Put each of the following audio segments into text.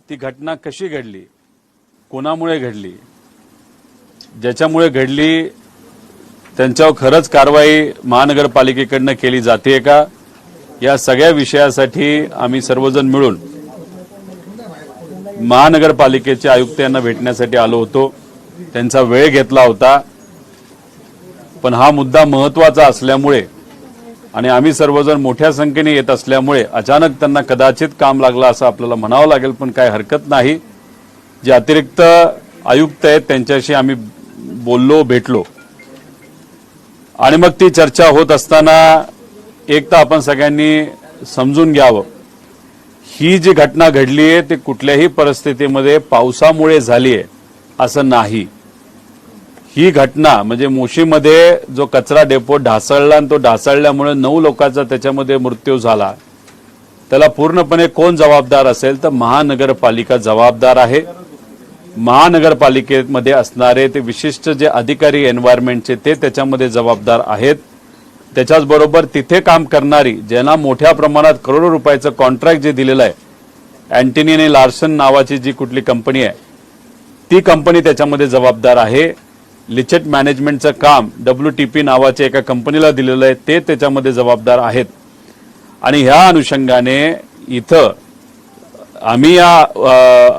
ती घटना कशी घडली, कोणामुळे घडली, ज्याच्यामुळे घडली त्यांच्यावर खरंच कारवाई महानगरपालिकेकडनं केली जाते का, या सगळ्या विषयासाठी आम्ही सर्वजण मिळून महानगरपालिकेचे आयुक्त यांना भेटण्यासाठी आलो होतो. त्यांचा वेळ घेतला होता, पण हा मुद्दा महत्त्वाचा असल्यामुळे आणि आम्ही सर्वजण मोठ्या संख्येने येत असल्यामुळे अचानक त्यांना कदाचित काम लागलं असं आपल्याला म्हणावं लागेल, पण काय हरकत नाही. जे अतिरिक्त आयुक्त आहेत त्यांच्याशी आम्ही बोललो, भेटलो आणि मग ती चर्चा होत असताना एक तर आपण सगळ्यांनी समजून घ्यावं, ही जी घटना घडली आहे ती कुठल्याही परिस्थितीमध्ये पावसामुळे झाली आहे असं नाही. ही घटना म्हणजे मोशीमध्ये जो कचरा डेपो ढासळला आणि तो ढासळल्यामुळे 9 लोकांचा त्याच्यामध्ये मृत्यू झाला, त्याला पूर्णपणे कोण जबाबदार असेल तर महानगरपालिका जबाबदार आहे. महानगरपालिकेमध्ये असणारे ते विशिष्ट जे अधिकारी एन्व्हायरमेंटचे ते त्याच्यामध्ये जबाबदार आहेत. त्याच्याचबरोबर तिथे काम करणारी ज्यांना मोठ्या प्रमाणात करोडो रुपयाचं कॉन्ट्रॅक्ट जे दिलेलं आहे, अँटनी आणि लार्सन नावाची जी कुठली कंपनी आहे ती कंपनी त्याच्यामध्ये जबाबदार आहे. लिचेट मॅनेजमेंटचं काम WTP नावाच्या एका कंपनीला दिलेलं आहे, ते त्याच्यामध्ये जबाबदार आहेत. आणि ह्या अनुषंगाने इथं आम्ही या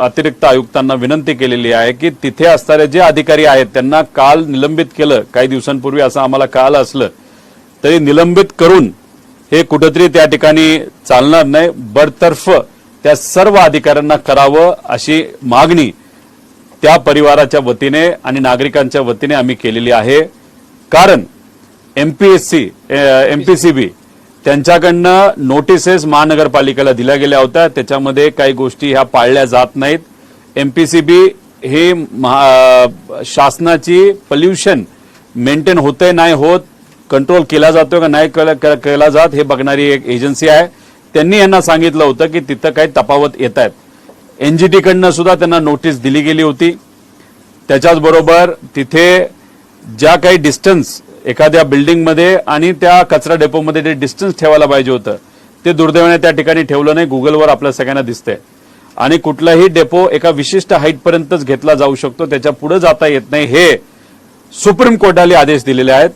अतिरिक्त आयुक्तांना विनंती केलेली आहे की तिथे असणारे जे अधिकारी आहेत त्यांना काल निलंबित केलं. काही दिवसांपूर्वी असं आम्हाला कळालं असलं तरी निलंबित करून हे कुठेतरी त्या ठिकाणी चालणार नाही. बडतर्फ त्या सर्व अधिकाऱ्यांना करावं अशी मागणी त्या परिवाराच्या वतीने आणि नागरिकांच्या वतीने आम्ही केलेली आहे. कारण MPCB त्यांच्याकडनं नोटिसेस महानगरपालिकेला दिल्या गेल्या होत्या, त्याच्यामध्ये काही गोष्टी ह्या पाळल्या जात नाहीत. MPCB हे शासनाची पोल्युशन मेंटेन होते नाही होत, कंट्रोल केला जातो का नाही केला जात हे बघणारी एक एजन्सी आहे. त्यांनी यांना सांगितलं होतं की तिथं काही तफावत येत आहेत. NGT कडनं सुद्धा त्यांना नोटीस दिली गेली होती. त्याच्याचबरोबर तिथे ज्या काही डिस्टन्स एखाद्या बिल्डिंगमध्ये आणि त्या कचरा डेपोमध्ये जे डिस्टन्स ठेवायला पाहिजे होतं ते दुर्दैवाने त्या ठिकाणी ठेवलं नाही. गुगलवर आपल्या सगळ्यांना दिसतंय. आणि कुठलाही डेपो एका विशिष्ट हाईटपर्यंतच घेतला जाऊ शकतो, त्याच्या पुढे जाता येत नाही हे सुप्रीम कोर्टाने आदेश दिलेले आहेत.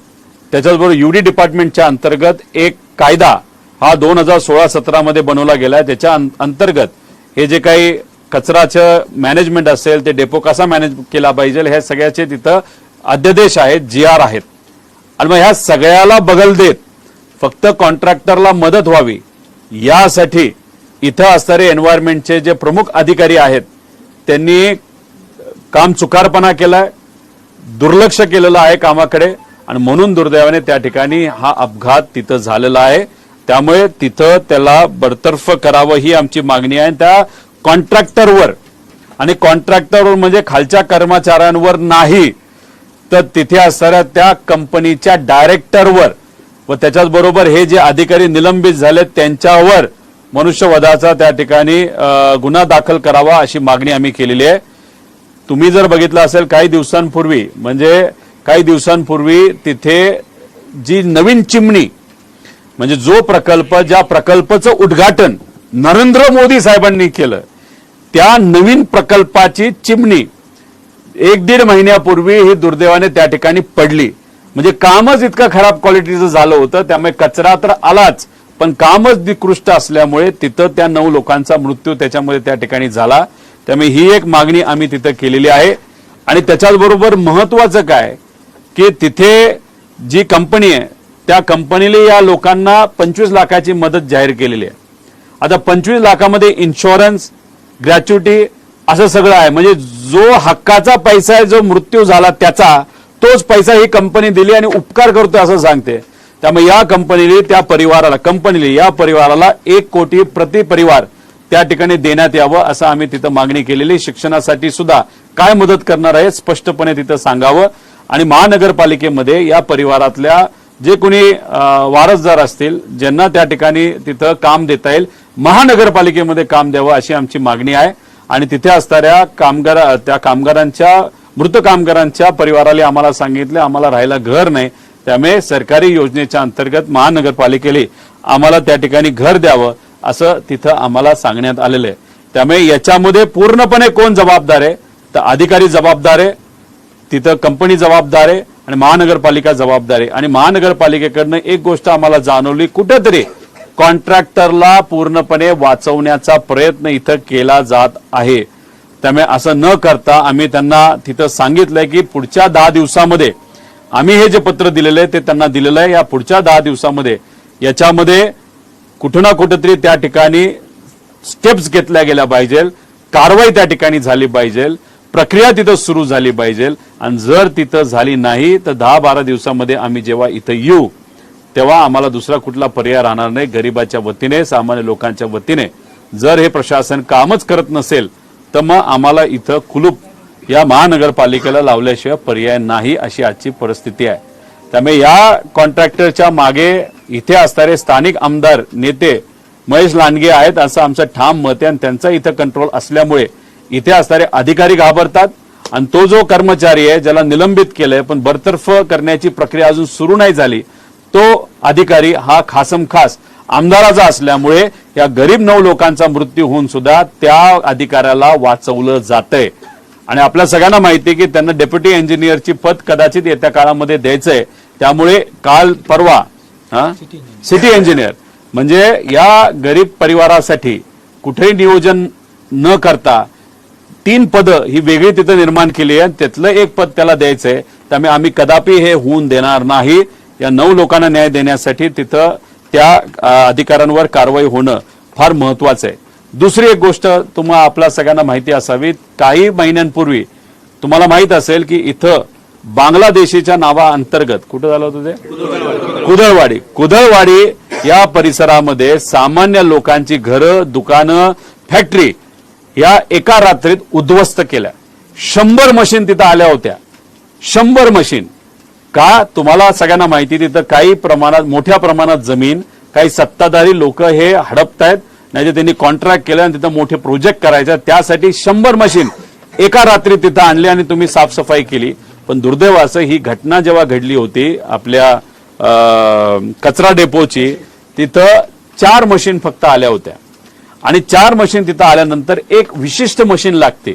त्याच्याचबरोबर UD डिपार्टमेंटच्या अंतर्गत एक कायदा हा 2016-17 मध्ये बनवला गेला आहे. त्याच्या अंतर्गत हे जे काही कचराचं मॅनेजमेंट असेल ते डेपो कसा मॅनेज केला पाहिजे हे सगळ्याचे तिथं अध्यादेश आहेत, GR आहेत. आणि मग ह्या सगळ्याला बगल देत फक्त कॉन्ट्रॅक्टरला मदत व्हावी यासाठी इथं असणारे एन्व्हायरमेंटचे जे प्रमुख अधिकारी आहेत त्यांनी काम चुकारपणा केलाय, दुर्लक्ष केलेलं आहे कामाकडे आणि म्हणून दुर्दैवाने त्या ठिकाणी हा अपघात तिथं झालेला आहे. त्यामुळे तिथं त्याला बडतर्फ करावं ही आमची मागणी आहे. त्या कॉन्ट्रॅक्टरवर आणि कॉन्ट्रॅक्टरवर म्हणजे खालच्या कर्मचाऱ्यांवर नाही तर तिथे असणाऱ्या त्या कंपनीच्या डायरेक्टरवर व त्याच्याचबरोबर हे जे अधिकारी निलंबित झाले त्यांच्यावर मनुष्यवधाचा त्या ठिकाणी गुन्हा दाखल करावा अशी मागणी आम्ही केलेली आहे. तुम्ही जर बघितलं असेल काही दिवसांपूर्वी तिथे जी नवीन चिमणी म्हणजे जो प्रकल्प ज्या प्रकल्पाचं उद्घाटन नरेंद्र मोदी साहेबांनी केलं त्या नवीन प्रकल्पाची चिमणी 1-1.5 महिन्यापूर्वी ही दुर्दैवाने त्या ठिकाणी पडली. म्हणजे कामच इतकं खराब क्वालिटीचं झालं होतं, त्यामुळे कचरा तर आलाच पण कामच निकृष्ट असल्यामुळे तिथं त्या 9 लोकांचा मृत्यू त्याच्यामध्ये त्या ठिकाणी झाला. त्यामुळे ही एक मागणी आम्ही तिथं केलेली आहे. आणि त्याच्याबरोबर महत्वाचं काय की तिथे जी कंपनी आहे त्या कंपनीने या लोकांना 25 लाखाची मदत जाहीर केलेली आहे. आता 25 लाखामध्ये इन्शुरन्स, ग्रॅच्युटी असं सगळं आहे. म्हणजे जो हक्काचा पैसा आहे जो मृत्यू झाला त्याचा तोच पैसा ही कंपनी दिली आणि उपकार करतोय असं सांगते. त्यामुळे या कंपनीने या परिवाराला 1 कोटी प्रति परिवार त्या ठिकाणी देण्यात यावं असं आम्ही तिथं मागणी केलेली. शिक्षणासाठी सुद्धा काय मदत करणार आहे स्पष्टपणे तिथं सांगावं. आणि महानगरपालिकेमध्ये या परिवारातल्या जे कोणी वारसदार असतील ज्यांना त्या ठिकाणी तिथं काम देता येईल महानगरपालिकेमध्ये काम द्यावं अशी आमची मागणी आहे. आणि तिथे असणाऱ्या मृत कामगारांच्या परिवाराला आम्हाला सांगितलं आम्हाला राहायला घर नाही, त्यामुळे सरकारी योजनेच्या अंतर्गत महानगरपालिकेने आम्हाला त्या ठिकाणी घर द्यावं असं तिथं आम्हाला सांगण्यात आलेलं आहे. त्यामुळे याच्यामध्ये पूर्णपणे कोण जबाबदार आहे, तर अधिकारी जबाबदार आहे, तिथं कंपनी जबाबदार आहे आणि महानगरपालिका जबाबदार आहे. आणि महानगरपालिकेकडनं एक गोष्ट आम्हाला जाणवली, कुठेतरी कॉन्ट्रॅक्टरला पूर्णपणे वाचवण्याचा प्रयत्न इथं केला जात आहे. त्यामुळे असं न करता आम्ही त्यांना तिथं सांगितलंय की पुढच्या 10 दिवसामध्ये आम्ही हे जे पत्र दिलेलं आहे ते त्यांना दिलेलं आहे. या पुढच्या 10 दिवसामध्ये याच्यामध्ये कुठं ना कुठेतरी त्या ठिकाणी स्टेप्स घेतल्या गेल्या पाहिजे, कारवाई त्या ठिकाणी झाली पाहिजे, प्रक्रिया तिथं सुरू झाली पाहिजे. आणि जर तिथं झाली नाही तर 10-12 दिवसामध्ये आम्ही जेव्हा इथं येऊ तेव्हा आम्हाला दुसरा कुठला पर्याय राहणार नाही. गरिबाच्या वतीने, सामान्य लोकांच्या वतीने जर हे प्रशासन कामच करत नसेल तर मग आम्हाला इथं कुलूप या महानगरपालिकेला लावल्याशिवाय पर्याय नाही, अशी आजची परिस्थिती आहे. त्यामुळे या कॉन्ट्रॅक्टरच्या मागे इथे असणारे स्थानिक आमदार नेते महेश लांडगे आहेत असं आमचं ठाम मत आहे. आणि त्यांचा इथं कंट्रोल असल्यामुळे इथे असणारे अधिकारी घाबरतात आणि तो जो कर्मचारी आहे ज्याला निलंबित केलंय पण बरतर्फ करण्याची प्रक्रिया अजून सुरू नाही झाली, तो अधिकारी हा खासमखास आमदाराचा असल्यामुळे या गरीब 9 लोकांचा मृत्यू होऊन सुद्धा त्या अधिकाऱ्याला वाचवलं जातंय. आणि आपल्या सगळ्यांना माहिती आहे की त्यांना डेप्युटी इंजिनियरची पद कदाचित येत्या काळामध्ये द्यायचंय. त्यामुळे काल परवा सिटी इंजिनियर म्हणजे या गरीब परिवारासाठी कुठेही नियोजन न करता 3 पदं ही वेगळी तिथं निर्माण केली आहे. त्यातलं एक पद त्याला द्यायचंय. त्यामुळे आम्ही कदापि हे होऊन देणार नाही. या 9 लोकांना न्याय देण्यासाठी तिथं त्या अधिकाऱ्यांवर कारवाई होणं फार महत्वाचं आहे. दुसरी एक गोष्ट तुम्हाला आपल्या सगळ्यांना माहिती असावी, काही महिन्यांपूर्वी तुम्हाला माहित असेल की इथं बांगलादेशीच्या नावाअंतर्गत कुठं झालं होतं ते कुदळवाडी या परिसरामध्ये सामान्य लोकांची घरं, दुकानं, फॅक्टरी या एका रात्रीत उद्ध्वस्त केल्या. 100 मशीन तिथं आल्या होत्या. 100 मशीन का? तुम्हाला सगळ्यांना माहिती, तिथं काही प्रमाणात, मोठ्या प्रमाणात जमीन काही सत्ताधारी लोक हे हडपतायत, नाही तर त्यांनी कॉन्ट्रॅक्ट केलं आणि तिथं मोठे प्रोजेक्ट करायचे, त्यासाठी 100 मशीन एका रात्री तिथं आणली आणि तुम्ही साफसफाई केली. पण दुर्दैवाचं ही घटना जेव्हा घडली होती आपल्या कचरा डेपोची, तिथं 4 मशीन फक्त आल्या होत्या. आणि 4 मशीन तिथं आल्यानंतर एक विशिष्ट मशीन लागते.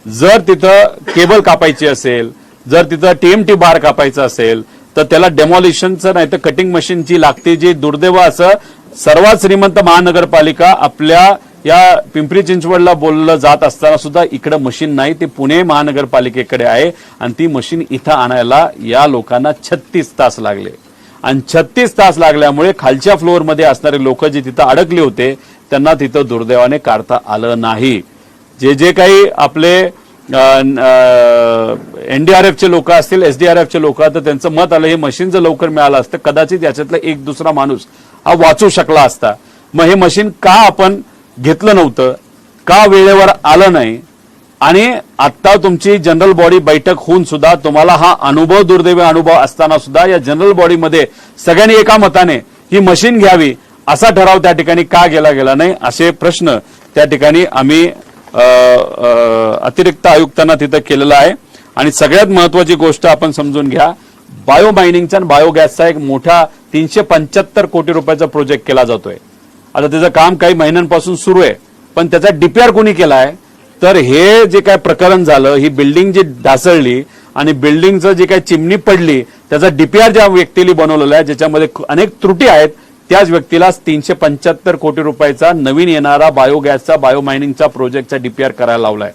जर तिथं केबल कापायची असेल, जर तिथं TMT बार कापायचं असेल तर त्याला डेमॉलिशनचं नाही तर कटिंग मशीनची लागते. जी दुर्दैव असं सर्वात श्रीमंत महानगरपालिका आपल्या या पिंपरी चिंचवडला बोललं जात असताना सुद्धा इकडं मशीन नाही, ते पुणे महानगरपालिकेकडे आहे. आणि ती मशीन इथं आणायला या लोकांना 36 तास लागले. आणि 36 तास लागल्यामुळे खालच्या फ्लोअरमध्ये असणारे लोक जे तिथं अडकले होते त्यांना तिथं दुर्दैवाने काढता आलं नाही. जे काही आपले NDRFचे लोक असतील, SDRFचे लोक, तर त्यांचं मत आलं हे मशीन जर लवकर मिळालं असतं कदाचित याच्यातला एक दुसरा माणूस हा वाचू शकला असता. मग हे मशीन का आपण घेतलं नव्हतं, का वेळेवर आलं नाही? आणि आता तुमची जनरल बॉडी बैठक होऊन सुद्धा तुम्हाला हा अनुभव, दुर्दैवी अनुभव असताना सुद्धा या जनरल बॉडीमध्ये सगळ्यांनी एका मताने ही मशीन घ्यावी असा ठराव त्या ठिकाणी का गेला नाही, असे प्रश्न त्या ठिकाणी आम्ही अतिरिक्त आयुक्तांना तिथं केलेला आहे. आणि सगळ्यात महत्वाची गोष्ट आपण समजून घ्या, बायो मायनिंगचा आणि बायोगॅसचा एक मोठा 375 कोटी रुपयाचा प्रोजेक्ट केला जातोय. आता त्याचं काम काही महिन्यांपासून सुरू आहे, पण त्याचा DPR कोणी केलाय? तर हे जे काय प्रकरण झालं, ही बिल्डिंग जी ढासळली आणि बिल्डिंगचं जे काही चिमणी पडली, त्याचा DPR ज्या व्यक्तीने बनवलेला आहे ज्याच्यामध्ये अनेक त्रुटी आहेत, त्याच व्यक्तीला 375 कोटी रुपयाचा नवीन येणारा बायोगॅसचा, बायो मायनिंगचा प्रोजेक्टचा DPR करायला लावलाय.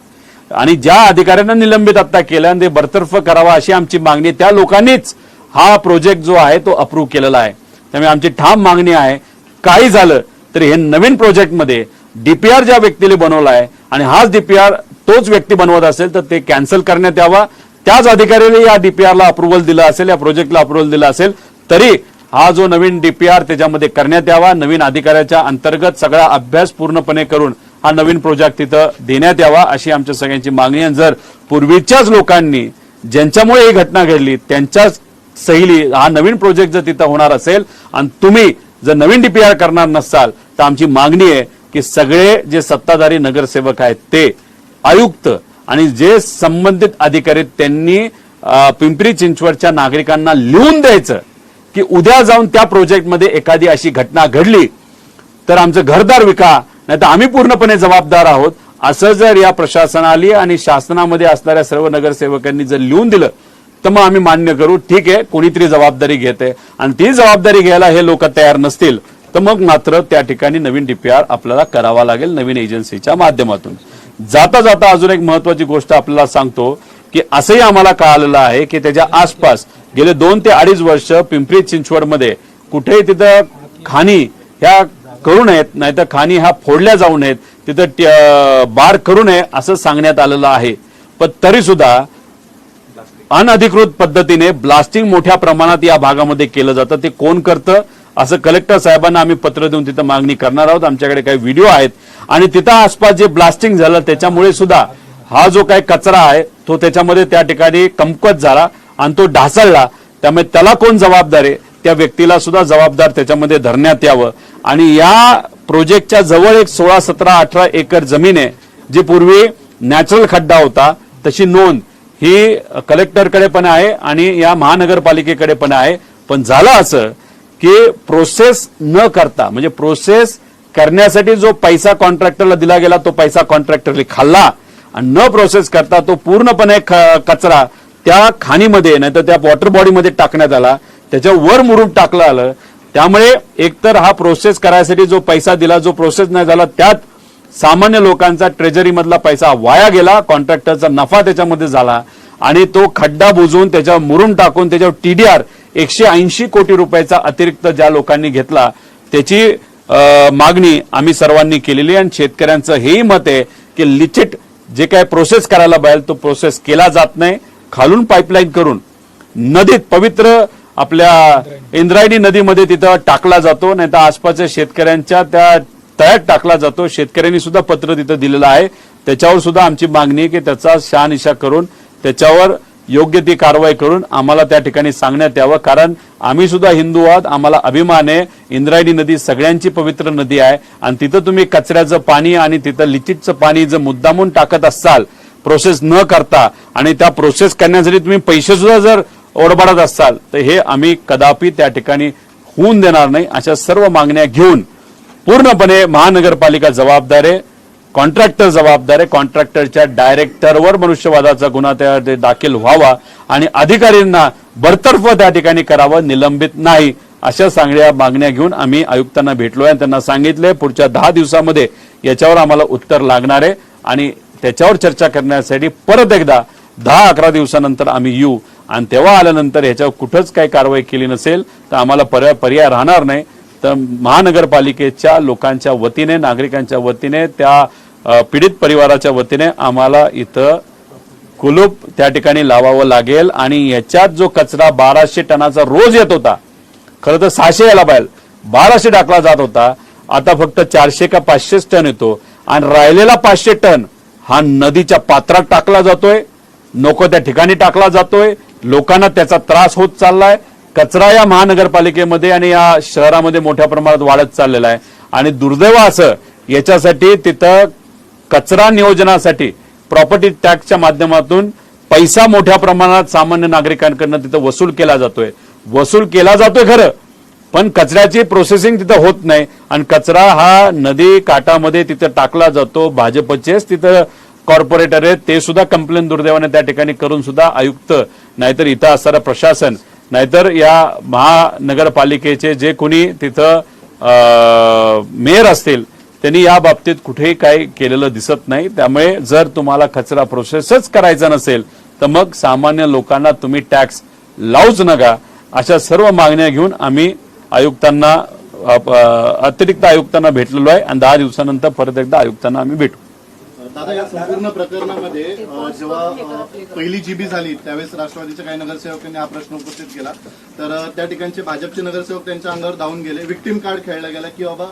आणि ज्या अधिकाऱ्यांना निलंबित आता केलं आणि ते बरतर्फ करावा अशी आमची मागणी, त्या लोकांनीच हा प्रोजेक्ट जो आहे तो अप्रूव्ह केलेला आहे. त्यामुळे आमची ठाम मागणी आहे, काही झालं तरी हे नवीन प्रोजेक्टमध्ये DPR ज्या व्यक्तीने बनवला आहे आणि हाच DPR तोच व्यक्ती बनवत असेल तर ते कॅन्सल करण्यात यावा. त्याच अधिकाऱ्याने या DPRला अप्रुव्हल दिलं असेल, या प्रोजेक्टला अप्रुव्हल दिलं असेल तरी हा जो नवीन DPR त्याच्यामध्ये करण्यात यावा. नवीन अधिकाऱ्याच्या अंतर्गत सगळा अभ्यास पूर्णपणे करून हा नवीन प्रोजेक्ट तिथं देण्यात यावा अशी आमच्या सगळ्यांची मागणी आहे. जर पूर्वीच्याच लोकांनी ज्यांच्यामुळे ही घटना घडली त्यांच्याच सहीली हा नवीन प्रोजेक्ट जर तिथं होणार असेल आणि तुम्ही जर नवीन DPR करणार नसाल तर आमची मागणी आहे की सगळे जे सत्ताधारी नगरसेवक आहेत ते, आयुक्त आणि जे संबंधित अधिकारी त्यांनी पिंपरी चिंचवडच्या नागरिकांना लिहून द्यायचं की उद्या जाऊन त्या प्रोजेक्टमध्ये एखादी अशी घटना घडली तर आमचं घरदार विका, नाही तर आम्ही पूर्णपणे जबाबदार आहोत असं जर या प्रशासनाली आणि शासनामध्ये असणाऱ्या सर्व नगरसेवकांनी जर लिहून दिलं तर मग आम्ही मान्य करू, ठीक आहे कोणीतरी जबाबदारी घेते, आणि ती जबाबदारी घ्यायला हे लोक तयार नसतील तर मग मात्र त्या ठिकाणी नवीन डीपीआर आपल्याला करावा लागेल नवीन एजन्सीच्या माध्यमातून. जाता जाता अजून एक महत्वाची गोष्ट आपल्याला सांगतो की असंही आम्हाला कळालेलं आहे की त्याच्या आसपास गेले 2 ते 2.5 वर्ष पिंपरी चिंचवडमध्ये कुठेही तिथं खाणी ह्या करू नयेत, नाहीतर खाणी ह्या फोडल्या जाऊ नयेत, तिथं बार करू नये असं सांगण्यात आलेलं आहे. पण तरी सुद्धा अनधिकृत पद्धतीने ब्लास्टिंग मोठ्या प्रमाणात या भागामध्ये केलं जातं. ते कोण करतं असं कलेक्टर साहेबांना आम्ही पत्र देऊन तिथं मागणी करणार आहोत. आमच्याकडे काही व्हिडिओ आहेत आणि तिथं आसपास जे ब्लास्टिंग झालं त्याच्यामुळे सुद्धा हा जो काही कचरा आहे तो त्याच्यामध्ये त्या ठिकाणी कमकुवत झाला आणि तो ढासळला. त्यामुळे त्याला कोण जबाबदार आहे, त्या व्यक्तीला सुद्धा जबाबदार त्याच्यामध्ये धरण्यात यावं. आणि या प्रोजेक्टच्या जवळ एक 16, 17, 18 एकर जमीन आहे जी पूर्वी नॅचरल खड्डा होता. तशी नोंद ही कलेक्टरकडे पण आहे आणि या महानगरपालिकेकडे पण आहे. पण झालं असं की प्रोसेस न करता, म्हणजे प्रोसेस करण्यासाठी जो पैसा कॉन्ट्रॅक्टरला दिला गेला तो पैसा कॉन्ट्रॅक्टरने खाल्ला आणि न प्रोसेस करता तो पूर्णपणे कचरा त्या खाणीमध्ये नाही तर त्या वॉटर बॉडीमध्ये टाकण्यात आला, त्याच्यावर मुरुम टाकलं आलं. त्यामुळे एकतर हा प्रोसेस करायसाठी जो पैसा दिला, जो प्रोसेस नाही झाला, त्यात सामान्य लोकांचा ट्रेजरी मधला पैसा वाया गेला, कॉन्ट्रॅक्टरचा नफा त्याच्यामध्ये झाला आणि तो खड्डा बुजवून त्याच्यावर मुरुम टाकून त्याच्यावर TDR 180 कोटी रुपयाचा अतिरिक्त ज्या लोकांनी घेतला त्याची मागणी आम्ही सर्वांनी केलेली. आणि शेतकऱ्यांचं हेही मत आहे की लिचिट जे काय प्रोसेस करायला पाहिजे तो प्रोसेस केला जात नाही. खालून पाईपलाईन करून नदीत, पवित्र आपल्या इंद्रायणी नदीमध्ये तिथं टाकला जातो, नाही तर आसपासच्या शेतकऱ्यांच्या त्या तळ्यात टाकला जातो. शेतकऱ्यांनी सुद्धा पत्र तिथं दिलेलं आहे. त्याच्यावर सुद्धा आमची मागणी आहे की त्याचा शहानिशा करून त्याच्यावर योग्य ती कारवाई करून आम्हाला त्या ठिकाणी सांगण्यात यावं. कारण आम्ही सुद्धा हिंदू आहोत, आम्हाला अभिमान आहे. इंद्रायणी नदी सगळ्यांची पवित्र नदी आहे आणि तिथं तुम्ही कचऱ्याचं पाणी आणि तिथं लिचिटचं पाणी जर मुद्दामून टाकत असाल प्रोसेस न करता आणि त्या प्रोसेस करण्यासाठी तुम्ही पैसे सुद्धा जर ओढबाडत असाल तर हे आम्ही कदापि त्या ठिकाणी होऊन देणार नाही. अशा सर्व मागण्या घेऊन पूर्णपणे महानगरपालिका जबाबदार आहे, कॉन्ट्रॅक्टर जबाबदार आहे. कॉन्ट्रॅक्टरच्या डायरेक्टरवर मनुष्यवादाचा गुन्हा त्या दाखल व्हावा आणि अधिकाऱ्यांना बरतर्फ त्या ठिकाणी करावं, निलंबित नाही. अशा सगळ्या मागण्या घेऊन आम्ही आयुक्तांना भेटलोय आणि त्यांना सांगितलंय पुढच्या 10 दिवसामध्ये याच्यावर आम्हाला उत्तर लागणार आहे आणि त्याच्यावर चर्चा करण्यासाठी परत एकदा 10-11 दिवसानंतर आम्ही येऊ आणि तेव्हा आल्यानंतर याच्यावर कुठंच काही कारवाई केली नसेल तर आम्हाला पर्याय राहणार नाही. तर महानगरपालिकेच्या लोकांच्या वतीने, नागरिकांच्या वतीने, त्या पीडित परिवाराच्या वतीने आम्हाला इथं कुलूप त्या ठिकाणी लावावं लागेल. आणि याच्यात जो कचरा 1200 टनाचा रोज येत होता, खरं तर 600 यायला पाहिजे, 1200 टाकला जात होता, आता फक्त 400 का 500 टन येतो आणि राहिलेला 500 टन हा नदीच्या पात्रात टाकला जातोय, नको त्या ठिकाणी टाकला जातोय. लोकांना त्याचा त्रास होत चाललाय. कचरा या महानगरपालिकेमध्ये आणि या शहरामध्ये मोठ्या प्रमाणात वाढत चाललेला आहे आणि दुर्दैव असं याच्यासाठी तिथं कचरा नियोजनासाठी प्रॉपर्टी टॅक्सच्या माध्यमातून पैसा मोठ्या प्रमाणात सामान्य नागरिकांकडून तिथं वसूल केला जातोय खरं, पण कचऱ्याची प्रोसेसिंग तिथं होत नाही आणि कचरा हा नदी काठामध्ये तिथं टाकला जातो. भाजपचेच तिथं कॉर्पोरेटर आहेत, ते सुद्धा कंप्लेंट दुर्दैवाने त्या ठिकाणी करून सुद्धा आयुक्त, नाहीतर इथं असणारं प्रशासन, नाहीतर या महानगरपालिकेचे जे कोणी तिथं मेयर असतील त्यांनी या बाबतीत कुठेही काही केलेलं दिसत नाही. त्यामुळे जर तुम्हाला कचरा प्रोसेसच करायचा नसेल तर मग सामान्य लोकांना तुम्ही टॅक्स लावूच नका. अशा सर्व मागण्या घेऊन आम्ही आयुक्तांना, अतिरिक्त आयुक्तांना भेटलेलो आहे आणि 10 दिवसानंतर परत एकदा आयुक्तांना आम्ही भेटू. दादा, या संपूर्ण प्रकरणामध्ये जेव्हा पहिली जीबी झाली त्यावेळेस राष्ट्रवादीच्या काही नगरसेवकांनी हा प्रश्न उपस्थित केला, तर त्या ठिकाणचे भाजपचे नगरसेवक त्यांच्या अंगावर धावून गेले. विक्टिम कार्ड खेळला गेला की बाबा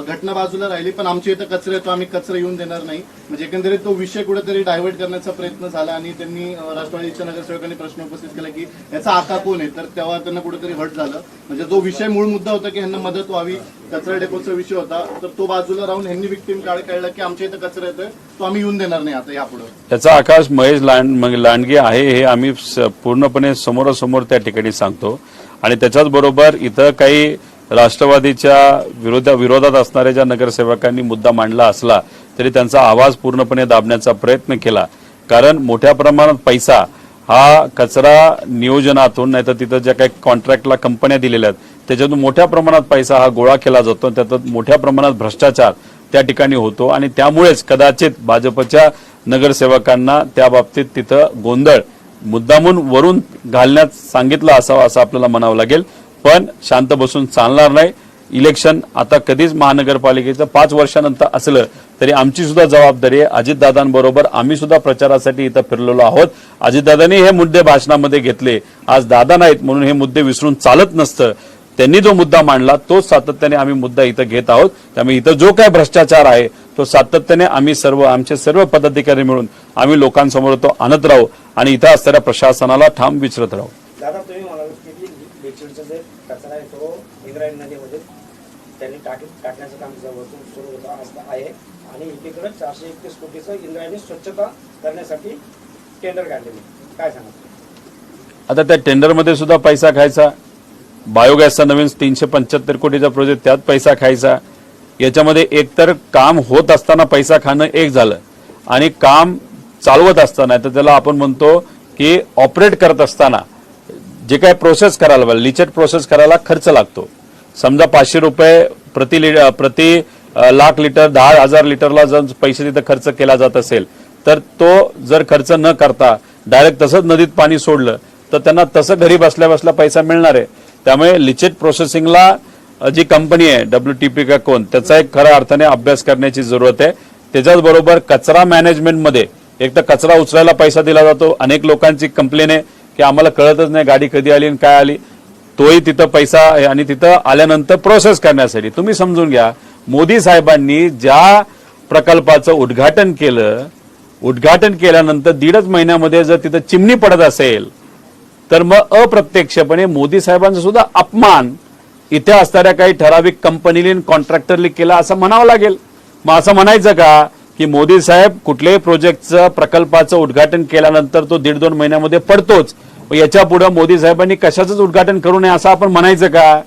घटना बाजूला राहिली पण आमच्या इथं कचरा येतो, आम्ही कचरा येऊन देणार नाही. म्हणजे एकंदरीत तो विषय कुठेतरी डायव्हर्ट करण्याचा प्रयत्न झाला आणि त्यांनी राष्ट्रवादीच्या नगरसेवकांनी प्रश्न उपस्थित केला की याचा आका कोण आहे, तर तेव्हा त्यांना कुठेतरी हट झालं. म्हणजे जो विषय मूळ मुद्दा होता की ह्यांना मदत व्हावी, कचरा डेपोचा विषय होता, तर तो बाजूला राहून ह्यांनी विक्टिम कार्ड खेळला की आमच्या इथं कचरा येतोय, तो आम्ही येऊन देणार नाही आता यापुढे. त्याचा आकाश महेश लांडगे आहे हे आम्ही पूर्णपणे समोरासमोर त्या ठिकाणी सांगतो. आणि त्याच्याच बरोबर इथं काही राष्ट्रवादीच्या विरोधात असणाऱ्या ज्या नगरसेवकांनी मुद्दा मांडला असला तरी त्यांचा आवाज पूर्णपणे दाबण्याचा प्रयत्न केला, कारण मोठ्या प्रमाणात पैसा हा कचरा नियोजनातून, नाही तर तिथं ज्या काही कॉन्ट्रॅक्टला कंपन्या दिलेल्या आहेत त्याच्यातून मोठ्या प्रमाणात पैसा हा गोळा केला जातो, त्यात मोठ्या प्रमाणात भ्रष्टाचार त्या ठिकाणी होतो आणि त्यामुळेच कदाचित भाजपच्या नगरसेवकांना त्या बाबतीत तिथं गोंधळ मुद्दामून वरून घालण्यात सांगितलं असावं असं आपल्याला म्हणावं लागेल. पण शांत बसून चालणार नाही. इलेक्शन आता कधीच महानगरपालिकेचं 5 वर्षानंतर असलं तरी आमची सुद्धा जबाबदारी आहे. अजितदादांबरोबर आम्ही सुद्धा प्रचारासाठी इथं फिरलेलो आहोत. अजितदादांनी हे मुद्दे भाषणामध्ये घेतले, आज दादा नाहीत म्हणून हे मुद्दे विसरून चालत नसतं. त्यांनी जो मुद्दा मांडला तोच सातत्याने आम्ही मुद्दा इथं घेत आहोत. त्यामुळे इथं जो काय भ्रष्टाचार आहे तो सातत्याने आम्ही आमचे सर्व पदाधिकारी मिळून आम्ही लोकांसमोर तो आणत राहू आणि इथं असणाऱ्या प्रशासनाला ठाम विचारत राहू. दादा, तुम्ही म्हणाल की बेडशीटचा जे कचरा आहे तो इंद्रायणी नदीमध्ये त्यांनी टाकण्याचं काम सुरू होतं आहे आणि एकीकडे 431 कोटीचं इंद्रायणी स्वच्छता करण्यासाठी टेंडर काढलेले, काय सांगा? आता त्या टेंडरमध्ये सुद्धा पैसा खायचा, बायोगॅसचा नवीन 375 कोटीचा प्रोजेक्ट त्यात पैसा खायचा. याच्यामध्ये एकतर काम होत असताना पैसा खाणं एक झालं आणि काम चालवत असताना, तर त्याला आपण म्हणतो की ऑपरेट करत असताना जे काही प्रोसेस करायला, लिचेट प्रोसेस करायला खर्च लागतो. समजा 500 रुपये प्रति लाख लिटर 10,000 लिटरला जर पैसे तिथं खर्च केला जात असेल तर तो जर खर्च न करता डायरेक्ट तसंच नदीत पाणी सोडलं तर त्यांना तसं घरी बसल्या बसल्या पैसा मिळणार आहे. त्यामुळे लिचेट प्रोसेसिंगला जी कंपनी आहे WTP का कोण, त्याचा एक खऱ्या अर्थाने अभ्यास करण्याची जरूरत आहे. त्याच्याच बरोबर कचरा मॅनेजमेंटमध्ये एक तर कचरा उचलायला पैसा दिला जातो. अनेक लोकांची कंप्लेन आहे की आम्हाला कळतच नाही गाडी कधी आली आणि काय आली, तोही तिथं पैसा आहे. आणि तिथं आल्यानंतर प्रोसेस करण्यासाठी तुम्ही समजून घ्या, मोदी साहेबांनी ज्या प्रकल्पाचं उद्घाटन केलं, उद्घाटन केल्यानंतर 1.5 महिन्यामध्ये जर तिथं चिमणी पडत असेल तर मग अप्रत्यक्षपणे मोदी साहेबांचा सुद्धा अपमान इथे असणाऱ्या काही ठराविक कंपनीने कॉन्ट्रॅक्टरने केला असं म्हणावं लागेल. मग असं म्हणायचं का की मोदी साहेब कुठल्याही प्रोजेक्टचं प्रकल्पाचं उद्घाटन केल्यानंतर तो 1.5-2 महिन्यामध्ये पडतोच, याच्या पुढे मोदी साहेबांनी कशाचंच उद्घाटन करू नये असं आपण म्हणायचं का?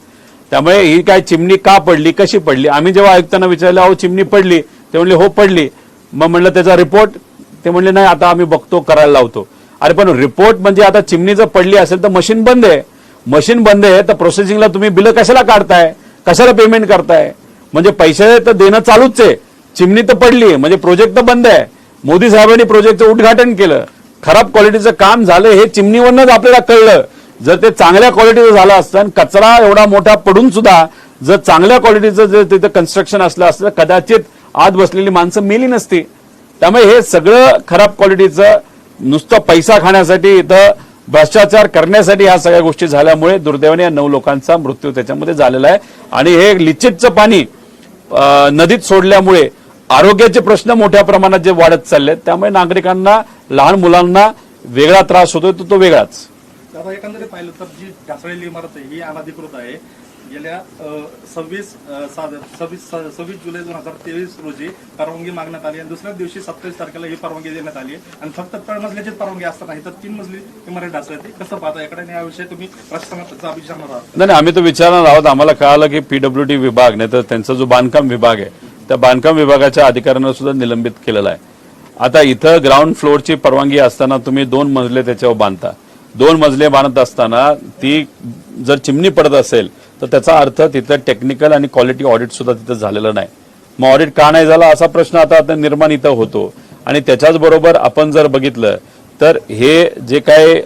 त्यामुळे ही काय चिमणी का पडली, कशी पडली? आम्ही जेव्हा आयुक्तांना विचारलं अहो चिमणी पडली, ते म्हणले हो पडली. मग म्हणलं त्याचा रिपोर्ट, ते म्हणले नाही आता आम्ही बघतो, करायला लावतो. अरे पण रिपोर्ट म्हणजे आता चिमणी जर पडली असेल तर मशीन बंद आहे, मशीन बंद आहे तर प्रोसेसिंगला तुम्ही बिल कशाला काढताय, कशाला पेमेंट करताय? म्हणजे पैसे तर देणं चालूच आहे, चिमणी तर पडली म्हणजे प्रोजेक्ट तर बंद आहे. मोदी साहेबांनी प्रोजेक्टचं उद्घाटन केलं, खराब क्वालिटीचं काम झालं हे चिमणीवरनंच आपल्याला कळलं. जर ते चांगल्या क्वालिटीचं झालं असतं आणि कचरा एवढा मोठा पडून सुद्धा जर चांगल्या क्वालिटीचं जर तिथं कन्स्ट्रक्शन असलं असतं कदाचित आत बसलेली माणसं मेली नसती. त्यामुळे हे सगळं खराब क्वालिटीचं नुसतं पैसा खाण्यासाठी, इथं भ्रष्टाचार करण्यासाठी ह्या सगळ्या गोष्टी झाल्यामुळे दुर्दैवाने या 9 लोकांचा मृत्यू त्याच्यामध्ये झालेला आहे. आणि हे लिचितचं पाणी नदीत सोडल्यामुळे आरोग्याचे प्रश्न मोठ्या प्रमाणात जे वाढत चालले आहेत, त्यामुळे नागरिकांना, लहान मुलांना वेगळा त्रास होतोय तो वेगळाच. दादा, एकंदरीत पाहिलं तर जी ढासळलेली इमारत आहे ही अनधिकृत आहे. गेल्या 26 जुलै 2023 रोजी परवानगी मागण्यात आली आणि दुसऱ्याच दिवशी 27 तारखेला ही परवानगी देण्यात आली आणि फक्त तळमजल्याची परवानगी असताना ही तर 3 मजली इमारत ढासळते. कसं पाहता याकडे, याविषयी तुम्ही प्रशासनाचा विचारणार आहात? नाही, आम्ही तो विचारणार आहोत. आम्हाला कळालं की PWD विभाग, नाही तर त्यांचा जो बांधकाम विभाग आहे त्या बांधकाम विभागाच्या अधिकाऱ्यांना सुद्धा निलंबित केलेला आहे. आता इथं ग्राउंड फ्लोअरची परवानगी असताना तुम्ही 2 मजले त्याच्यावर बांधता. 2 मजले बांधत असताना ती जर चिमणी पडत असेल तर त्याचा अर्थ तिथं टेक्निकल आणि क्वालिटी ऑडिट सुद्धा तिथं झालेलं नाही. मग ऑडिट का नाही झाला असा प्रश्न आता निर्माण इथं होतो. आणि त्याच्याच बरोबर आपण जर बघितलं तर हे जे काय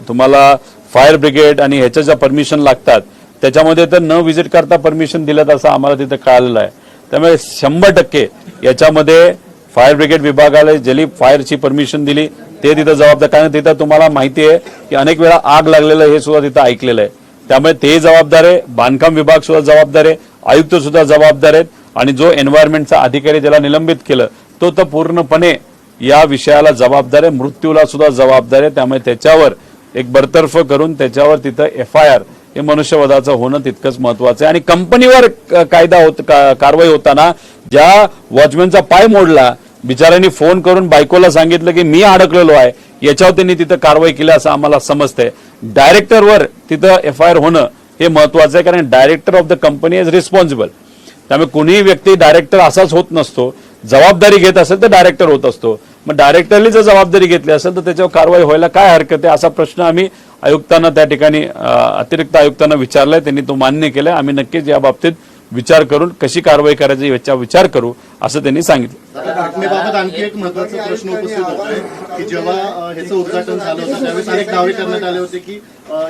तुम्हाला फायर ब्रिगेड आणि ह्याच्या ज्या परमिशन लागतात त्याच्यामध्ये तर न व्हिजिट करता परमिशन दिलं असं आम्हाला तिथं कळालेलं आहे. त्यामुळे 100% याच्यामध्ये फायर ब्रिगेड विभागाला ज्यांनी फायरची परमिशन दिली ते तिथं जबाबदार, कारण तिथं तुम्हाला माहिती आहे की अनेक वेळा आग लागलेलं हे सुद्धा तिथं ऐकलेलं आहे. त्यामुळे ते जबाबदार आहे, बांधकाम विभाग सुद्धा जबाबदार आहे, आयुक्त सुद्धा जबाबदार आहेत आणि जो एन्व्हायरमेंटचा अधिकारी ज्याला निलंबित केलं तो तर पूर्णपणे या विषयाला जबाबदार आहे, मृत्यूला सुद्धा जबाबदार आहे. त्यामुळे त्याच्यावर एक बरतर्फ करून त्याच्यावर तिथं FIR हे मनुष्यवधाचं होणं तितकंच महत्वाचं आहे. आणि कंपनीवर कारवाई होताना ज्या वॉचमॅनचा पाय मोडला, बिचाऱ्यांनी फोन करून बायकोला सांगितलं की मी अडकलेलो आहे, याच्यावर त्यांनी तिथं कारवाई केली असं आम्हाला समजतंय. डायरेक्टरवर तिथं FIR होणं हे महत्वाचं आहे, कारण director of the company is responsible. त्यामुळे कुणीही व्यक्ती डायरेक्टर असाच होत नसतो. जबाबदारी घेत असेल तर डायरेक्टर होत असतो. मग डायरेक्टरनी जर जबाबदारी घेतली असेल तर त्याच्यावर कारवाई व्हायला काय हरकत आहे, असा प्रश्न आम्ही आयुक्तांना त्या ठिकाणी अतिरिक्त आयुक्तांना विचारलाय. त्यांनी तो मान्य केलाय. आम्ही नक्कीच या बाबतीत विचार करून कशी कारवाई करायची याचा विचार करू असं त्यांनी सांगितलं. आता घटनेबाबत आणखी एक महत्वाचा प्रश्न उपस्थित होतोय की जेव्हा ह्याचं उद्घाटन झालं होतं त्यावेळेस अनेक दावे करण्यात आले होते की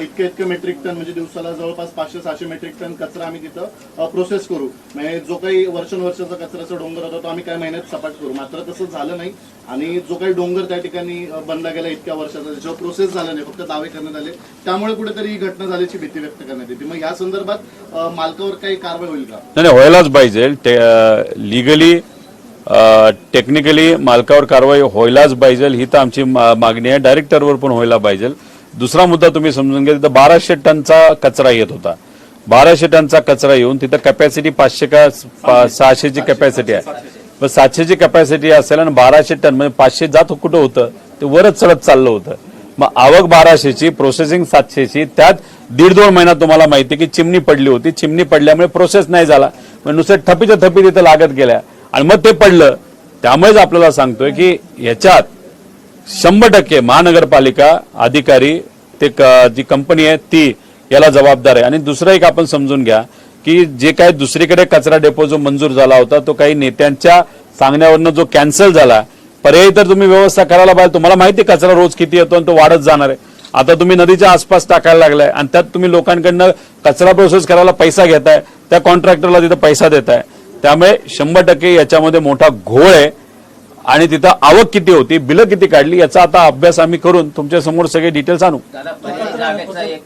इतके मेट्रिक टन म्हणजे दिवसाला जवळपास 500-600 मेट्रिक टन कचरा आम्ही तिथं प्रोसेस करू, म्हणजे जो काही वर्षानुवर्षाचा कचऱ्याचा डोंगर होता तो आम्ही काही महिन्यात सपाट करू. मात्र तसं झालं नाही आणि जो काही डोंगर त्या ठिकाणी बनला गेला इतक्या वर्षाचा त्याच्यावर प्रोसेस झाला नाही, फक्त दावे करण्यात आले. त्यामुळे कुठेतरी ही घटना झाल्याची भीती व्यक्त करण्यात येते. मग या संदर्भात मालकावर काही कारवाई होईल का? नाही, व्हायलाच पाहिजे. लिगली टेक्निकली मालकावर कारवाई व्हायलाच पाहिजे, ही तर आमची मागणी आहे. डायरेक्टरवर पण व्हायला पाहिजे. दुसरा मुद्दा तुम्ही समजून घ्या, तिथं 1200 टनचा कचरा येत होता. 1200 टनचा कचरा येऊन तिथं कॅपॅसिटी 500 का 600ची कॅपॅसिटी आहे. मग 700ची कॅपॅसिटी असेल आणि 1200 टन म्हणजे 500 जात कुठं होतं, ते वरच चढत चाललं होतं. मग आवक 1200ची, प्रोसेसिंग 700ची, त्यात 1.5-2 महिना तुम्हाला माहिती की चिमणी पडली होती. चिमणी पडल्यामुळे प्रोसेस नाही झाला, मग नुसते थपीच्या थपी तिथं लागत गेल्या आणि मग ते पडलं. त्यामुळेच आपल्याला सांगतोय की याच्यात 100% महानगरपालिका अधिकारी ते जी कंपनी आहे ती याला जबाबदार आहे. आणि दुसरं एक आपण समजून घ्या की जे काही दुसरीकडे कचरा डेपो जो मंजूर झाला होता तो काही नेत्यांच्या सांगण्यावरनं जो कॅन्सल झाला, पर्यायी तर तुम्ही व्यवस्था करायला पाहिजे. तुम्हाला माहिती कचरा रोज किती येतो आणि तो वाढत जाणार आहे. आता तुम्ही नदीच्या आसपास टाकायला लागलाय आणि त्यात तुम्ही लोकांकडनं कचरा प्रोसेस करायला पैसा घेताय, त्या कॉन्ट्रॅक्टरला तिथं पैसा देताय. त्यामुळे 100% याच्यामध्ये मोठा घोळ आहे आणि तिथं आवक किती होती, बिलं किती काढली याचा आता अभ्यास आम्ही करून तुमच्या समोर सगळे डिटेल्स आणू. दादा, पर्यायी जागेचा एक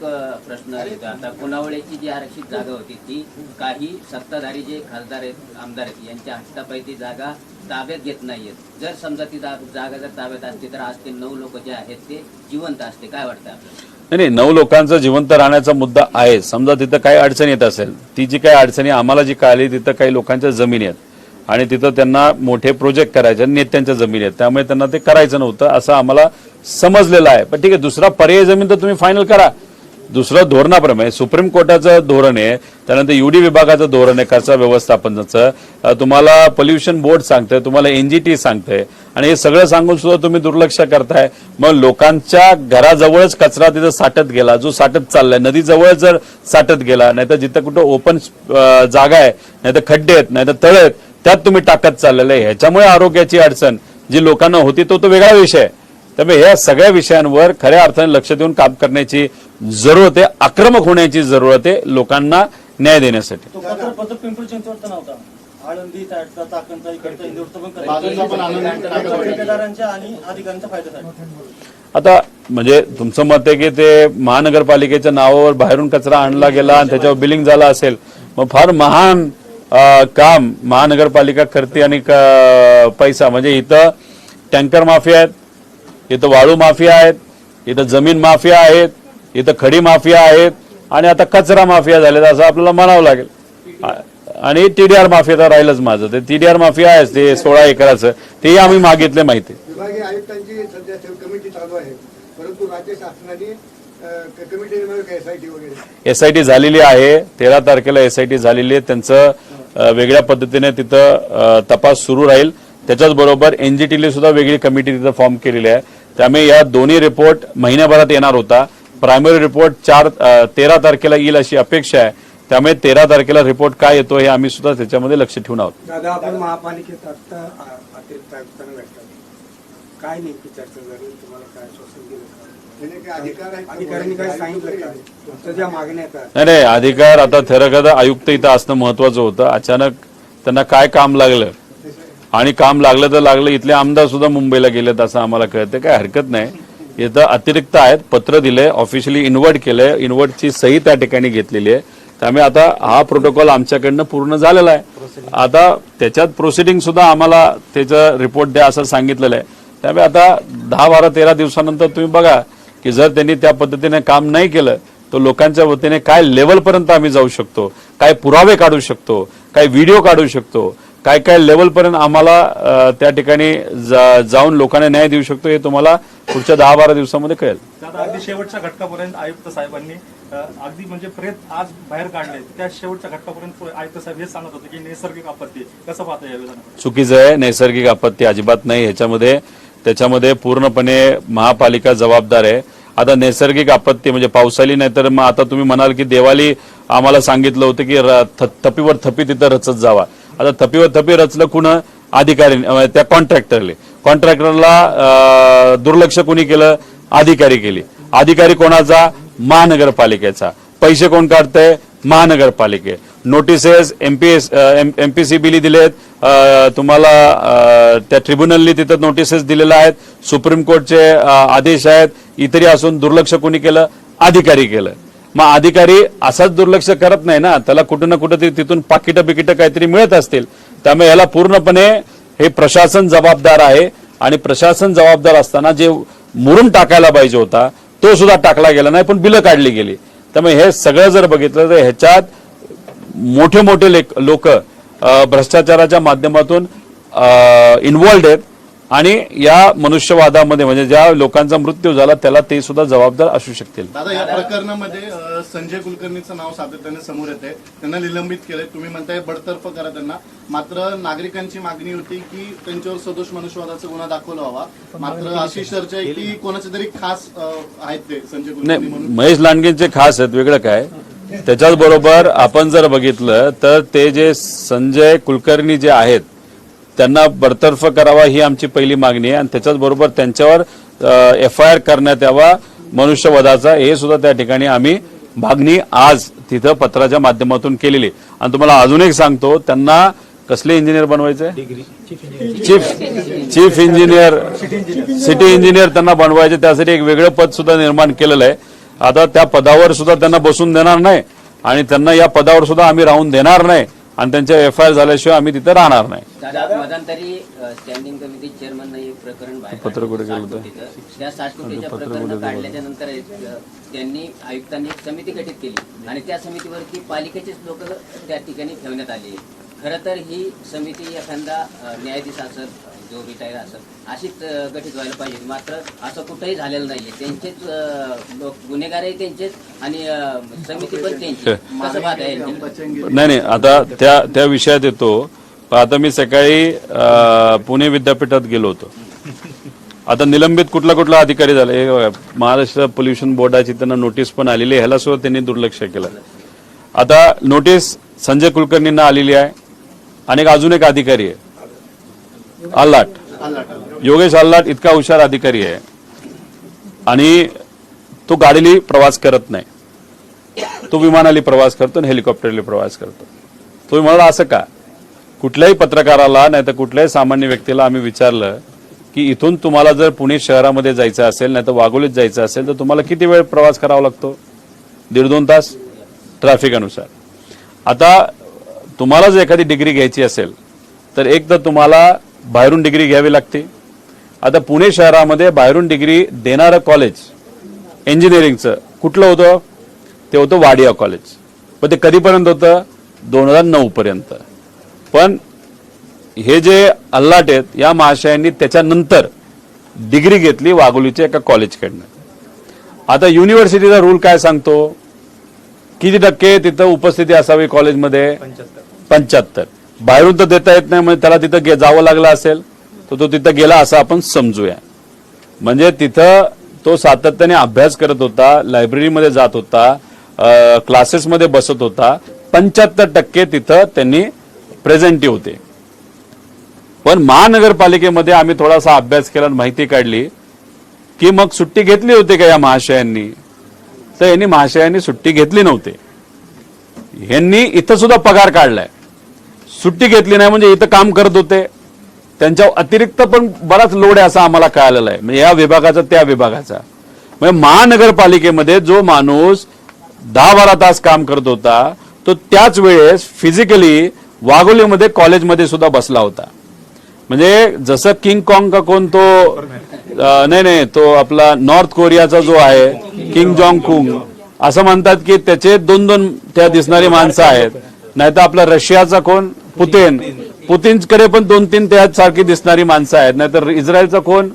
प्रश्न येतो. आता पुनावळेची जी आरक्षित जागा होती ती काही सत्ताधारी जे खासदार आहेत, आमदार आहेत, यांच्या हस्तापायी ती जागा ताब्यात घेत नाहीयेत. जर समजा ती जागा जर ताब्यात असते तर आज ते 9 लोक जे आहेत ते जिवंत असते. काय वाटतं आपल्याला? नाही, 9 लोकांचा जिवंत राहण्याचा मुद्दा आहे. समजा तिथं काही अडचण येत असेल, ती जी काही अडचणी आम्हाला जी कळली, तिथं काही लोकांच्या जमिनी आहेत आणि तिथं त्यांना मोठे प्रोजेक्ट करायचे, नेत्यांच्या जमिनी आहेत, त्यामुळे त्यांना ते करायचं नव्हतं असं आम्हाला समजलेलं आहे. पण ठीक आहे, दुसरा पर्याय जमीन तर तुम्ही फायनल करा. दुसरं धोरणाप्रमाणे सुप्रीम कोर्टाचं धोरण आहे, त्यानंतर UD विभागाचं धोरण आहे कचरा व्यवस्थापनाचं, तुम्हाला पोल्युशन बोर्ड सांगतंय, तुम्हाला NGT सांगतंय आणि हे सगळं सांगून सुद्धा तुम्ही दुर्लक्ष करताय. मग लोकांच्या घराजवळच कचरा तिथं साठत गेला, जो साठत चाललाय, नदीजवळ जर साठत गेला, नाहीतर जिथं कुठं ओपन जागा आहे, नाहीतर खड्डे आहेत, नाहीतर तळे आहेत, त्यात तुम्ही टाकत चाललेलं आहे. ह्याच्यामुळे आरोग्याची अडचण जी लोकांना होती तो वेगळा विषय आहे. त्यामुळे या सगळ्या विषयांवर खऱ्या अर्थाने लक्ष देऊन काम करण्याची जरूरत आहे, आक्रमक होण्याची जरूरत आहे लोकांना न्याय देण्यासाठी. तो पत्र पिंपरी चिंचवडचा नव्हता, आळंदी, चाकणचा, इकडचा, इंदोरचा पण बाजूचा पण आनंद ठेकेदारांच्या आणि अधिकाऱ्यांच्या फायद्यासाठी. आता म्हणजे तुमचं मत आहे की ते महानगरपालिकेच्या नावावर बाहेरून कचरा आणला गेला आणि त्याच्यावर बिलिंग झालं असेल, मग फार महान काम महानगरपालिका करते आणि पैसा म्हणजे इथं टँकर माफिया आहेत, इथं वाळू माफिया आहेत, इथं जमीन माफिया आहेत, इथं खडी माफिया आहेत आणि आता कचरा माफिया झालेत असं आपल्याला म्हणावं लागेल. आणि TDR माफिया तर राहिलंच माझं, ते TDR माफिया आहे ते 16 एकराचं, तेही आम्ही मागितले माहिती. विभागीय आयुक्तांची सध्या कमिटी चालू आहे, परंतु राज्य शासनाने कमिटी SIT वगैरे SIT झालेली आहे. 13 तारखेला SIT झालेली आहे. त्यांचं वेगळ्या पद्धतीने तिथं तपास सुरू राहील. त्याच्याच बरोबर NGTने सुद्धा वेगळी कमिटी तिथं फॉर्म केलेली आहे. त्यामुळे या दोन्ही रिपोर्ट महिन्याभरात येणार होता. प्रायमरी रिपोर्ट 13 तारखेला येईल अशी अपेक्षा आहे. त्यामुळे 13 तारखेला रिपोर्ट काय येतो हे आम्ही सुद्धा त्याच्यामध्ये लक्ष ठेवून आहोत. दादा, आपण महापालिकेत आता अतिरिक्त आयुक्तांना भेटतात, काय नेमकी चर्चा झाली, तुम्हाला काय आश्वासन दिलं का? अधिकाऱ्यांनी काय सांगितलं का? तुमच्या ज्या मागण्या येतात. नाही, अधिकार आता थेरकदा आयुक्त इथं असणं महत्वाचं होतं. अचानक त्यांना काय काम लागलं आणि काम लागलं तर लागलं. इथले आमदार सुद्धा मुंबईला गेलेत असं आम्हाला कळतं. काय हरकत नाही, इथं अतिरिक्त आहेत, पत्र दिलंय, ऑफिशियली इन्व्हर्ट केलंय, इन्व्हर्टची सही त्या ठिकाणी घेतलेली आहे. त्यामुळे आता हा प्रोटोकॉल आमच्याकडनं पूर्ण झालेला आहे. आता त्याच्यात प्रोसिडिंग सुद्धा आम्हाला त्याचं रिपोर्ट द्या असं सांगितलेलं आहे. त्यामुळे आता 10, 12, 13 दिवसानंतर तुम्ही बघा की जर त्यांनी त्या पद्धतीने काम नाही केलं तर लोकांच्या वतीने काय लेवलपर्यंत आम्ही जाऊ शकतो, काय पुरावे काढू शकतो, काय व्हिडिओ काढू शकतो, काय काय लेवलपर्यंत आम्हाला त्या ठिकाणी जाऊन लोकांना न्याय देऊ शकतो हे तुम्हाला पुढच्या 10-12 दिवसामध्ये कळेल. आता अगदी शेवटच्या घटकापर्यंत आयुक्त साहेबांनी अगदी म्हणजे प्रेत आज बाहेर काढले त्या शेवटच्या घटकापर्यंत आयुक्त साहेब हे सांगत होते की नैसर्गिक आपत्ती कसं पाहता या विधानाकडे? चुकीचं आहे. नैसर्गिक आपत्ती अजिबात नाही. त्याच्यामध्ये पूर्णपणे महापालिका जबाबदार आहे. आता नैसर्गिक आपत्ती म्हणजे पाऊस आली नाही तर मग आता तुम्ही म्हणाल की देवाली आम्हाला सांगितलं होतं की थप्पीवर थप्पी तिथं रचत जावा. आता थप्पीवर थप्पी रचलं कुण? अधिकारी, त्या कॉन्ट्रॅक्टरला दुर्लक्ष कोणी केलं? अधिकारी केली. अधिकारी कोणाचा? महानगरपालिकेचा. पैसे कोण काढतंय? महानगरपालिके. नोटिसेस एमपीसीबीली दिलेत, तुम्हाला त्या ट्रिब्युनलनी तिथं नोटिसेस दिलेल्या आहेत, सुप्रीम कोर्टचे आदेश आहेत, इतरी असून दुर्लक्ष कोणी केलं? अधिकारी केलं. मग अधिकारी असाच दुर्लक्ष करत नाही ना, त्याला कुठं ना कुठं तिथून पाकिटं काहीतरी मिळत असतील. त्यामुळे याला पूर्णपणे हे प्रशासन जबाबदार आहे आणि प्रशासन जबाबदार असताना जे मुरुम टाकायला पाहिजे होता तो सुद्धा टाकला गेला नाही, पण बिलं काढली गेली. त्यामुळे हे सगळं जर बघितलं तर ह्याच्यात मोठे मोठे लोक भ्रष्टाचाराच्या माध्यमातून इन्व्हॉल्ड आहेत आणि या मनुष्यवादामध्ये म्हणजे ज्या लोकांचा मृत्यू झाला त्याला ते सुद्धा जबाबदार असू शकतील. दादा, या प्रकरणामध्ये संजय कुलकर्णीचं नाव सातत्याने समोर येते. त्यांना निलंबित केलंय. तुम्ही म्हणताय बडतर्फ करा त्यांना. मात्र नागरिकांची मागणी होती की त्यांच्यावर सदोष मनुष्यवादाचा गुन्हा दाखल व्हावा. मात्र अशी चर्चा आहे की कोणाचे तरी खास आहेत ते संजय कुलकर्णी नाही, म्हणून. महेश लांडगेंचे खास आहेत, वेगळं काय. त्याच्याच बरोबर आपण जर बघितलं तर ते जे संजय कुलकर्णी जे आहेत त्यांना बडतर्फ करावा ही आमची पहिली मागणी आहे आणि त्याच्याच बरोबर त्यांच्यावर FIR करण्यात यावा मनुष्यवधाचा, हे सुद्धा त्या ठिकाणी आम्ही मागणी आज तिथं पत्राच्या माध्यमातून केलेली. आणि तुम्हाला अजून एक सांगतो, त्यांना कसले इंजिनियर बनवायचे? चीफ इंजिनियर, सिटी इंजिनियर त्यांना बनवायचे. त्यासाठी एक वेगळं पद सुद्धा निर्माण केलेलं आहे. आता त्या पदावर सुद्धा त्यांना बसून देणार नाही आणि त्यांना या पदावर सुद्धा आम्ही राहून देणार नाही आणि त्यांच्या FIR झाल्याशिवाय आम्ही तिथे राहणार नाही. मध्यंतरी स्टँडिंग कमिटी चेअरमन एक प्रकरण पत्र कुठे गेलं होतं? त्या 60 कोटीच्या प्रकरण काढल्याच्या नंतर त्यांनी आयुक्तांनी एक समिती गठीत केली आणि त्या समितीवरती पालिकेचेच लोक त्या ठिकाणी ठेवण्यात आले. खरं तर ही समिती एखादा न्यायाधीश असेल, जो रिटायर असेल, अशीच गठीत व्हायला पाहिजे. मात्र असं कुठंही झालेलं नाहीये. त्यांचेच लोक गुन्हेगारही त्यांचेच आणि समिती पण त्यांची. कसं पाहताय? नाही, आता त्या विषयात येतो. आता मी सकाळी पुणे विद्यापीठात गेलो होतो. आता निलंबित कुठला अधिकारी झाला? हे महाराष्ट्र पोल्युशन बोर्डाची त्यांना नोटीस पण आलेली आहे, ह्याला सुद्धा त्यांनी दुर्लक्ष केलं. आता नोटीस संजय कुलकर्णींना आलेली आहे आणि अजून एक अधिकारी आहे आल्हाट, योगेश आल्हाट. इतका हुशार अधिकारी आहे आणि तो गाडीली प्रवास करत नाही, तो विमानाली प्रवास करतो आणि हेलिकॉप्टरली प्रवास करतो. तो म्हणाला असं का? कुठल्याही पत्रकाराला नाही तर कुठल्याही सामान्य व्यक्तीला आम्ही विचारलं की इथून तुम्हाला जर पुणे शहरामध्ये जायचं असेल नाही तर वाघोलीत जायचं असेल तर तुम्हाला किती वेळ प्रवास करावा लागतो? 1.5-2 तास ट्रॅफिक अनुसार. आता तुम्हाला जर एखादी डिग्री घ्यायची असेल तर एक तर तुम्हाला बाहेरून डिग्री घ्यावी लागते. आता पुणे शहरामध्ये बाहेरून डिग्री देणारं कॉलेज इंजिनिअरिंगचं कुठलं होतं? ते होतं वाडिया कॉलेज. पण ते कधीपर्यंत होतं? 2009 पर्यंत. पण हे जे अल्लाट आहेत या महाशयांनी त्याच्यानंतर डिग्री घेतली वाघोलीच्या एका कॉलेजकडनं. आता युनिव्हर्सिटीचा रूल काय सांगतो? किती टक्के तिथं उपस्थिती असावी कॉलेजमध्ये? 75. बाहेरून तर देता येत नाही, म्हणजे त्याला तिथं जावं लागलं असेल तर तो तिथं गेला असं आपण समजूया. म्हणजे तिथं तो सातत्याने अभ्यास करत होता, लायब्ररीमध्ये जात होता, क्लासेसमध्ये बसत होता. 75% तिथं त्यांनी प्रेझेंटी होते. पण महानगरपालिकेमध्ये आम्ही थोडासा अभ्यास केला, माहिती काढली की मग सुट्टी घेतली होती का या महाशयांनी? तर यांनी महाशयांनी सुट्टी घेतली नव्हती. यांनी इथं सुद्धा पगार काढलाय, सुट्टी घेतली नाही. म्हणजे इथं काम करत होते, त्यांच्या अतिरिक्त पण बराच लोड आहे असं आम्हाला कळालेलं आहे. म्हणजे या विभागाचा त्या विभागाचा. म्हणजे महानगरपालिकेमध्ये जो माणूस 10-12 तास काम करत होता तो त्याच वेळेस फिजिकली वाघोलीमध्ये कॉलेजमध्ये सुद्धा बसला होता. म्हणजे जसं किंग कॉंग का कोण तो नाही तो आपला नॉर्थ कोरियाचा जो आहे किंग जॉंग कुंग, असं म्हणतात की त्याचे 2-2 त्या दिसणारी माणसं आहेत. नाहीतर आपला रशियाचा कोण? पुतिनकडे पण 2-3 त्याच सारखी दिसणारी माणसं आहेत. नाहीतर इस्रायलचा कोण?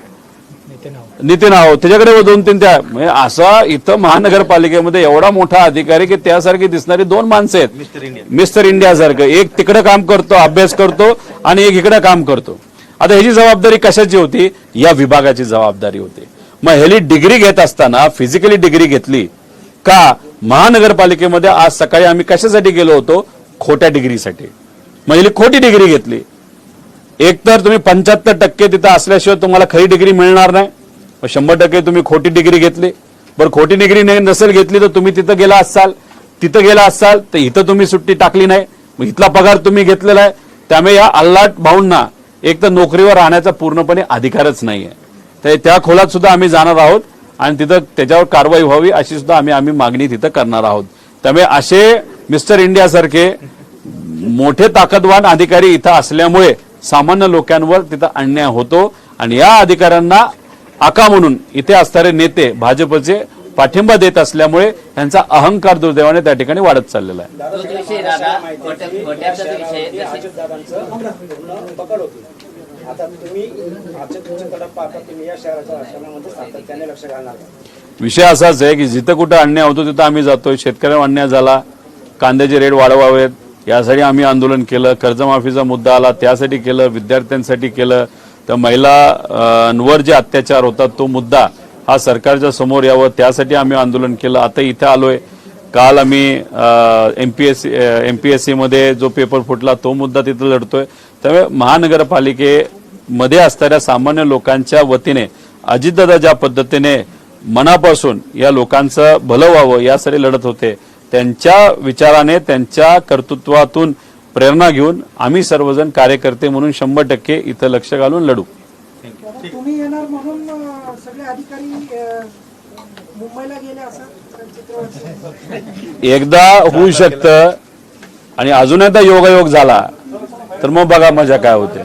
नितीन आहो त्याच्याकडे 2-3 त्या म्हणजे असा इथं महानगरपालिकेमध्ये एवढा मोठा अधिकारी की त्यासारखी दिसणारी 2 माणसं आहेत मिस्टर इंडिया सारखं. एक तिकडे काम करतो अभ्यास करतो आणि एक इकडे काम करतो. आता ह्याची जबाबदारी कशाची होती? या विभागाची जबाबदारी होती. मग ह्याली डिग्री घेत असताना फिजिकली डिग्री घेतली का? महानगरपालिकेमध्ये आज सकाळी आम्ही कशासाठी गेलो होतो? खोट्या डिग्रीसाठी. मग ह्याली खोटी डिग्री घेतली. एकतर तुम्ही 75% तिथं असल्याशिवाय तुम्हाला खरी डिग्री मिळणार नाही. 100% तुम्ही खोटी डिग्री घेतली. बरं खोटी डिग्री नसेल घेतली तर तुम्ही तिथं गेला असाल तर इथं तुम्ही सुट्टी टाकली नाही. मग इथला पगार तुम्ही घेतलेला आहे. त्यामुळे या अल्लाट भाऊंना एक तर नोकरीवर राहण्याचा पूर्णपणे अधिकारच नाहीये. तर त्या खोलात सुद्धा आम्ही जाणार आहोत आणि तिथं त्याच्यावर कारवाई व्हावी अशी सुद्धा आम्ही मागणी तिथं करणार आहोत. त्यामुळे असे मिस्टर इंडिया सारखे मोठे ताकदवान अधिकारी इथं असल्यामुळे सामान्य लोकांवर तिथं अन्याय होतो आणि या अधिकाऱ्यांना आका म्हणून इथे असणारे नेते भाजपचे पाठिंबा देत असल्यामुळे त्यांचा अहंकार दुर्दैवाने त्या ठिकाणी वाढत चाललेला आहे. तोच विषय दादा खोट्याचाच विषय जसे अजितदादांचं पकड होती. आता तुम्ही तुमच्या तडक पाहता तुम्ही या शहराच्या राजकारणामध्ये सातत्याने लक्ष घालणार का? विषय असाच आहे की जिथं कुठं अन्याय होतो तिथं आम्ही जातोय. शेतकऱ्यांवर अन्याय झाला, कांद्याचे रेट वाढवावेत यासाठी आम्ही आंदोलन केलं. कर्जमाफीचा मुद्दा आला त्यासाठी केलं. विद्यार्थ्यांसाठी केलं. तर महिलांवर जे अत्याचार होतात तो मुद्दा हा सरकारच्या समोर यावं त्यासाठी आम्ही आंदोलन केलं. आता इथे आलोय. काल आम्ही एमपीएससी मध्ये जो पेपर फुटला तो मुद्दा तिथे लढतोय. त्यामुळे महानगरपालिकेमध्ये असणाऱ्या सामान्य लोकांच्या वतीने अजितदादा ज्या पद्धतीने मनापासून या लोकांचं भलं व्हावं यासाठी लढत होते त्यांच्या विचाराने त्यांच्या कर्तृत्वातून प्रेरणा घेऊन आम्ही सर्वजण कार्यकर्ते म्हणून 100% इथं लक्ष घालून लढू. तुम्ही येणार म्हणून सगळे अधिकारी मुंबईला गेले असं चित्र एकदा होऊ शकतं आणि अजून एकदा योगायोग झाला तर मग बघा मजा काय होते.